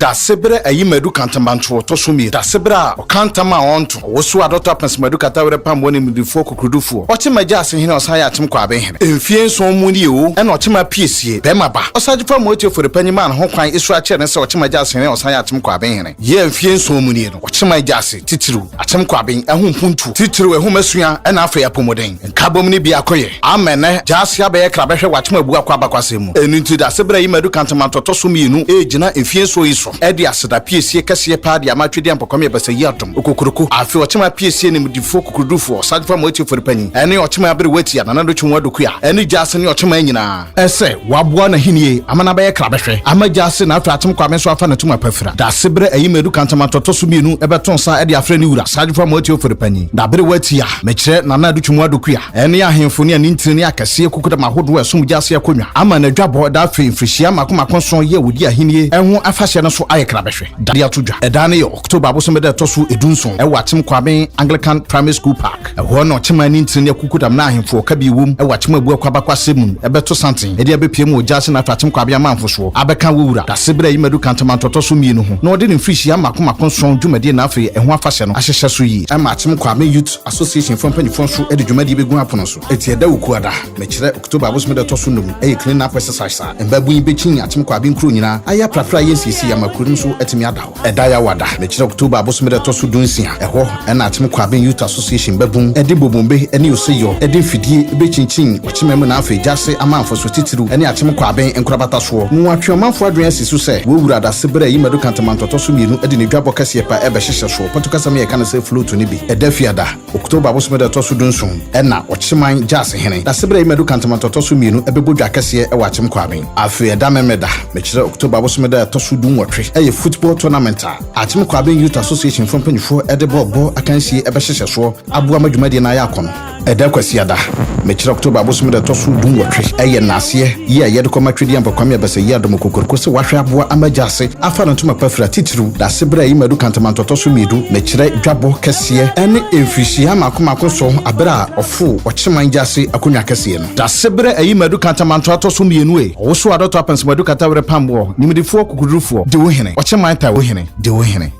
da sebre ayimedu kantamanto to so mi da sebra kantama onto wo so adota pensimadu katawre pambo ne midifo kokrudufu Okyeman Gyaase hene osan ya atem kwa aben hene emfie nson mu ni o e na Okyeman piesie be maba osaje fa motie for panyima ho kwan isu a che ne se Okyeman Gyaase hene osan ya atem kwa aben hene ye emfie nson mu ni no Okyeman Gyaase titiru atem kwa aben ehun puntu titiru ehun asua e na afa ya pomoden nkabom ni bia koye amene Gyaase abe kra behwe Okyeman bu akwa bakwasemu enu nti da sebra ayimedu kantamanto to so mi nu e gina emfie nson iso e de aseda piesie kase pa de amatwede ampokome e basa yi atom okokuruku afi Okyeman piesie ne midifo kokrudufu osaje fa motie for panyi ene Okyeman abere wati na do twon adoku a ene Gyaase ne Okyeman nyina ese waboa na hinie amana baye kra behwe ama Gyaase na afa atem kwa men so afa na tuma pafira da sebre ayimedu kantamanto to so mienu e beton sa e de afra ne wura saje fa motie for panyi da bere wati a mekire na do twon adoku a ene ahemfo ne ani ntini akase kokuda mahodo esum Gyaase akonwa ama na dwabo da afa mfrishia makomakonson ye wodi ahinie ehun afahye no so aye kra behwe da dia todwa eda ne October abosomede to so edunson e watem kwaben Anglican Primary School Park ho no Okyeman ni ntini akukudam na ahemfo ka bi wom e watem abu akwaba kwasem e beto santen e dia bepiem o Gyaase na afatem kwaben amanfo so abeka wowura da sebra ayimedu kantamanto to so mienu ho na odi ne mfrishia makomakonson dwumade na afa ehun afahye no ahyehye so yi e ma atem kwaben Youth Association from panifon so e de dwumade begun apono so eti eda ukuada mekire October abosomede to so num e clean up exercise a embabu yi bechin atem kwaben kro nyina aya prafra yensisi ya makurum so etimi adawo eda ya wada mekire October abosomede to so dunsia eho e na atem kwaben Youth Association babun e de bobombe ene oseyo e de fidie bechinchin Okyeman mu na afa Gyaase amanfo so titiru ene atem kwaben enkrabata so mu atwe amanfo adwen sisu se wo wura da sebra ayimedu kantamanto to so mienu e de ne dwabo kase pa e be hyehye so potokasa me ye kana se float ne bi e da fiada October abosomede to so dunson e na Okyeman Gyaase hene da sebra ayimedu kantamanto to so mienu e be bodwa kase e wa atem kwaben afa da memeda mekire October abosomede to so dunwotwe e ye football tournament a atem kwaben Youth Association from panifo e de bobo akansie e be hyehye so abu amadwumade na ya akono eda kwasiada mekire October abosomede to so dunwotwe e ye nase ye ye de komatwede ampokome e basa yi adom kokorko se wahwe aboa ama Gyaase afa no tuma pafira titiru da sebra ayimedu kantamanto to so midu mekire dwabo kase ene emfishia makomakonso abera ofu Okyeman Gyaase akonwa kase no da sebra ayimedu kantamanto to so mienu e wo so adoto apensimadu katawre pambo nimdifo kokudrufo de wo hene Okyeman ta wo hene de wo hene